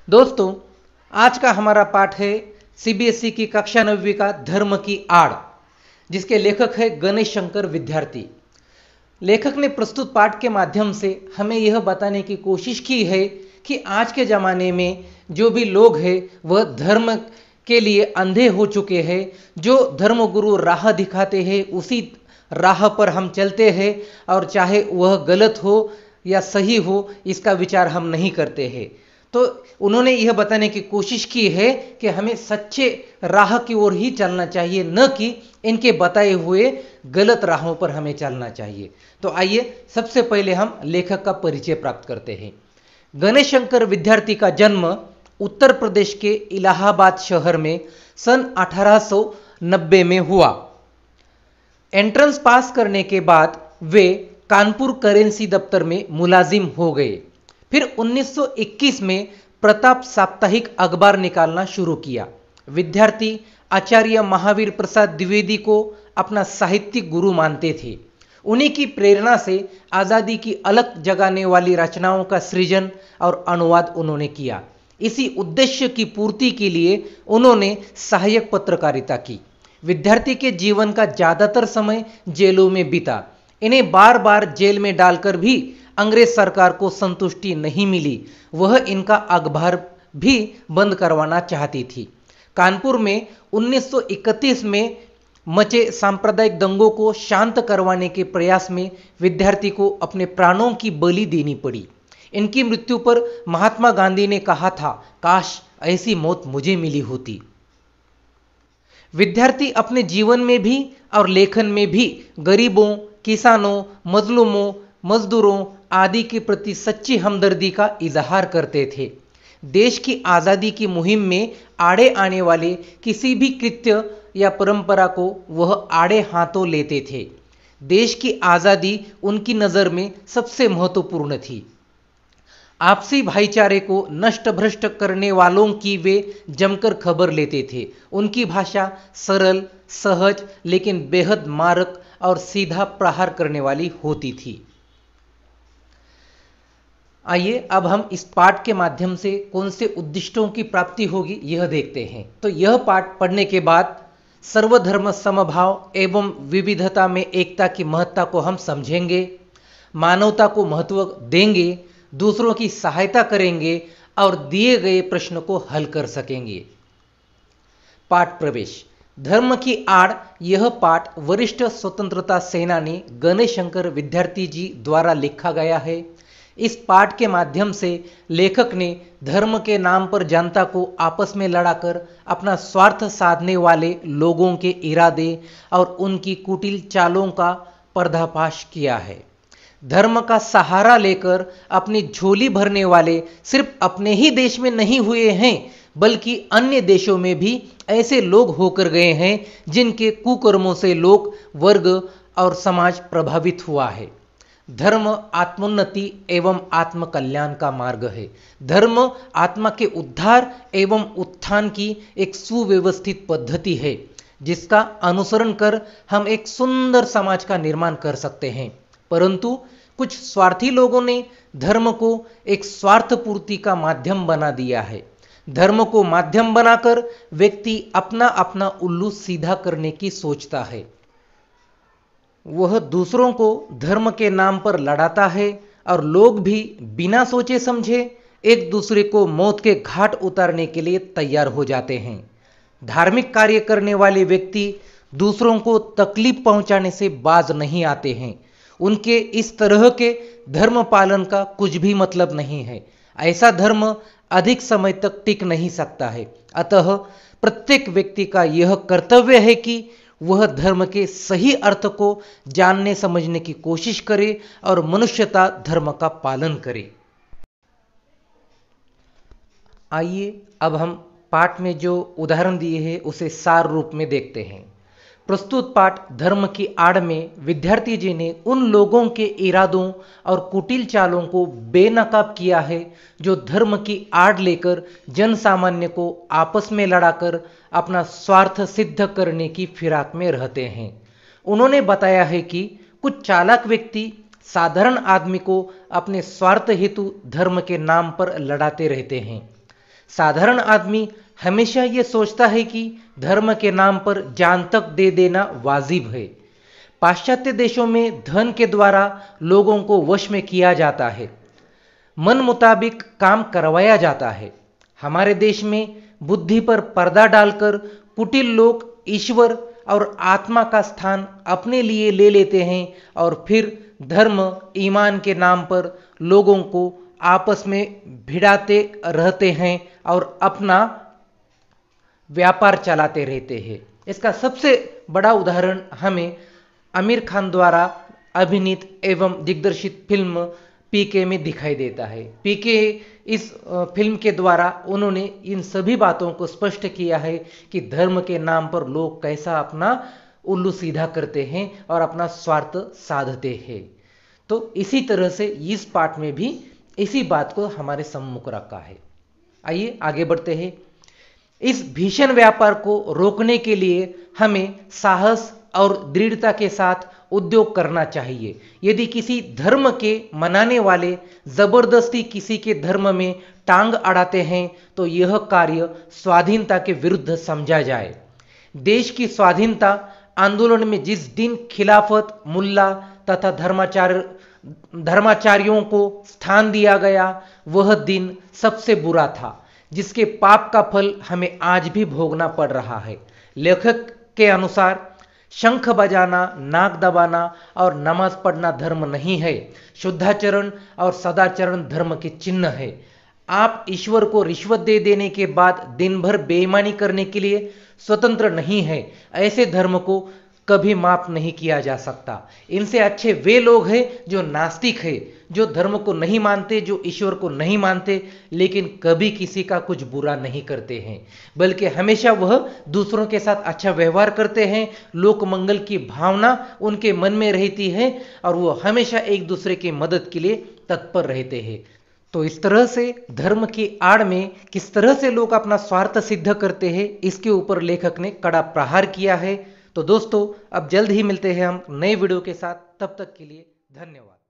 दोस्तों, आज का हमारा पाठ है सीबीएसई की कक्षा 9वीं का धर्म की आड़, जिसके लेखक है गणेश शंकर विद्यार्थी। लेखक ने प्रस्तुत पाठ के माध्यम से हमें यह बताने की कोशिश की है कि आज के ज़माने में जो भी लोग हैं वह धर्म के लिए अंधे हो चुके हैं। जो धर्मगुरु राह दिखाते हैं उसी राह पर हम चलते हैं, और चाहे वह गलत हो या सही हो इसका विचार हम नहीं करते हैं। तो उन्होंने यह बताने की कोशिश की है कि हमें सच्चे राह की ओर ही चलना चाहिए, न कि इनके बताए हुए गलत राहों पर हमें चलना चाहिए। तो आइए सबसे पहले हम लेखक का परिचय प्राप्त करते हैं। गणेश शंकर विद्यार्थी का जन्म उत्तर प्रदेश के इलाहाबाद शहर में सन 1890 में हुआ। एंट्रेंस पास करने के बाद वे कानपुर करेंसी दफ्तर में मुलाजिम हो गए। फिर 1921 में प्रताप साप्ताहिक अखबार निकालना शुरू किया। विद्यार्थी आचार्य महावीर प्रसाद द्विवेदी को अपना साहित्यिक गुरु मानते थे। उन्हीं की प्रेरणा से आज़ादी की अलख जगाने वाली रचनाओं का सृजन और अनुवाद उन्होंने किया। इसी उद्देश्य की पूर्ति के लिए उन्होंने सहायक पत्रकारिता की। विद्यार्थी के जीवन का ज़्यादातर समय जेलों में बीता। इन्हें बार बार जेल में डालकर भी अंग्रेज सरकार को संतुष्टि नहीं मिली। वह इनका अखबार भी बंद करवाना चाहती थी। कानपुर में 1931 में मचे सांप्रदायिक दंगों को शांत करवाने के प्रयास में विद्यार्थी को अपने प्राणों की बलि देनी पड़ी। इनकी मृत्यु पर महात्मा गांधी ने कहा था, काश ऐसी मौत मुझे मिली होती। विद्यार्थी अपने जीवन में भी और लेखन में भी गरीबों, किसानों, मजलूमों, मजदूरों आदि के प्रति सच्ची हमदर्दी का इजहार करते थे। देश की आज़ादी की मुहिम में आड़े आने वाले किसी भी कृत्य या परंपरा को वह आड़े हाथों लेते थे। देश की आज़ादी उनकी नज़र में सबसे महत्वपूर्ण थी। आपसी भाईचारे को नष्ट भ्रष्ट करने वालों की वे जमकर खबर लेते थे। उनकी भाषा सरल, सहज, लेकिन बेहद मारक और सीधा प्रहार करने वाली होती थी। आइए अब हम इस पाठ के माध्यम से कौन से उद्दिष्टों की प्राप्ति होगी यह देखते हैं। तो यह पाठ पढ़ने के बाद सर्वधर्म समभाव एवं विविधता में एकता की महत्ता को हम समझेंगे, मानवता को महत्व देंगे, दूसरों की सहायता करेंगे और दिए गए प्रश्न को हल कर सकेंगे। पाठ प्रवेश। धर्म की आड़ यह पाठ वरिष्ठ स्वतंत्रता सेनानी गणेश शंकर विद्यार्थी जी द्वारा लिखा गया है। इस पाठ के माध्यम से लेखक ने धर्म के नाम पर जनता को आपस में लड़ाकर अपना स्वार्थ साधने वाले लोगों के इरादे और उनकी कुटिल चालों का पर्दाफाश किया है। धर्म का सहारा लेकर अपनी झोली भरने वाले सिर्फ अपने ही देश में नहीं हुए हैं, बल्कि अन्य देशों में भी ऐसे लोग होकर गए हैं जिनके कुकर्मों से लोग, वर्ग और समाज प्रभावित हुआ है। धर्म आत्मोन्नति एवं आत्मकल्याण का मार्ग है। धर्म आत्मा के उद्धार एवं उत्थान की एक सुव्यवस्थित पद्धति है, जिसका अनुसरण कर हम एक सुंदर समाज का निर्माण कर सकते हैं। परंतु कुछ स्वार्थी लोगों ने धर्म को एक स्वार्थ पूर्ति का माध्यम बना दिया है। धर्म को माध्यम बनाकर व्यक्ति अपना अपना उल्लू सीधा करने की सोचता है। वह दूसरों को धर्म के नाम पर लड़ाता है और लोग भी बिना सोचे समझे एक दूसरे को मौत के घाट उतारने के लिए तैयार हो जाते हैं। धार्मिक कार्य करने वाले व्यक्ति दूसरों को तकलीफ पहुंचाने से बाज नहीं आते हैं। उनके इस तरह के धर्म पालन का कुछ भी मतलब नहीं है। ऐसा धर्म अधिक समय तक टिक नहीं सकता है। अतः प्रत्येक व्यक्ति का यह कर्तव्य है कि वह धर्म के सही अर्थ को जानने समझने की कोशिश करे और मनुष्यता धर्म का पालन करे। आइए अब हम पाठ में जो उदाहरण दिए हैं उसे सार रूप में देखते हैं। प्रस्तुत पाठ धर्म की आड़ में विद्यार्थी जी ने उन लोगों के इरादों और कुटिल चालों को बेनकाब किया है जो धर्म की आड़ लेकर जन सामान्य को आपस में लड़ाकर अपना स्वार्थ सिद्ध करने की फिराक में रहते हैं। उन्होंने बताया है कि कुछ चालाक व्यक्ति साधारण आदमी को अपने स्वार्थ हेतु धर्म के नाम पर लड़ाते रहते हैं। साधारण आदमी हमेशा ये सोचता है कि धर्म के नाम पर जान तक दे देना वाजिब है। पाश्चात्य देशों में धन के द्वारा लोगों को वश में किया जाता है, मन मुताबिक काम करवाया जाता है। हमारे देश में बुद्धि पर पर्दा डालकर कुटिल लोग ईश्वर और आत्मा का स्थान अपने लिए ले लेते हैं और फिर धर्म ईमान के नाम पर लोगों को आपस में भिड़ाते रहते हैं और अपना व्यापार चलाते रहते हैं। इसका सबसे बड़ा उदाहरण हमें आमिर खान द्वारा अभिनीत एवं दिग्दर्शित फिल्म पीके में दिखाई देता है। पीके इस फिल्म के द्वारा उन्होंने इन सभी बातों को स्पष्ट किया है कि धर्म के नाम पर लोग कैसा अपना उल्लू सीधा करते हैं और अपना स्वार्थ साधते हैं। तो इसी तरह से इस पाठ में भी इसी बात को हमारे सम्मुख रखा है। आइए आगे बढ़ते हैं। इस भीषण व्यापार को रोकने के लिए हमें साहस और दृढ़ता के साथ उद्योग करना चाहिए। यदि किसी धर्म के मनाने वाले जबरदस्ती किसी के धर्म में टांग अड़ाते हैं तो यह कार्य स्वाधीनता के विरुद्ध समझा जाए। देश की स्वाधीनता आंदोलन में जिस दिन खिलाफत, मुल्ला तथा धर्माचार्यों को स्थान दिया गया वह दिन सबसे बुरा था, जिसके पाप का फल हमें आज भी भोगना पड़ रहा है। लेखक के अनुसार शंख बजाना, नाक दबाना और नमाज पढ़ना धर्म नहीं है। शुद्धाचरण और सदाचरण धर्म के चिन्ह है। आप ईश्वर को रिश्वत दे देने के बाद दिन भर बेईमानी करने के लिए स्वतंत्र नहीं है। ऐसे धर्म को कभी माफ नहीं किया जा सकता। इनसे अच्छे वे लोग हैं जो नास्तिक है, जो धर्म को नहीं मानते, जो ईश्वर को नहीं मानते, लेकिन कभी किसी का कुछ बुरा नहीं करते हैं, बल्कि हमेशा वह दूसरों के साथ अच्छा व्यवहार करते हैं। लोक मंगल की भावना उनके मन में रहती है और वो हमेशा एक दूसरे की मदद के लिए तत्पर रहते हैं। तो इस तरह से धर्म की आड़ में किस तरह से लोग अपना स्वार्थ सिद्ध करते हैं, इसके ऊपर लेखक ने कड़ा प्रहार किया है। तो दोस्तों, अब जल्द ही मिलते हैं हम नए वीडियो के साथ। तब तक के लिए धन्यवाद।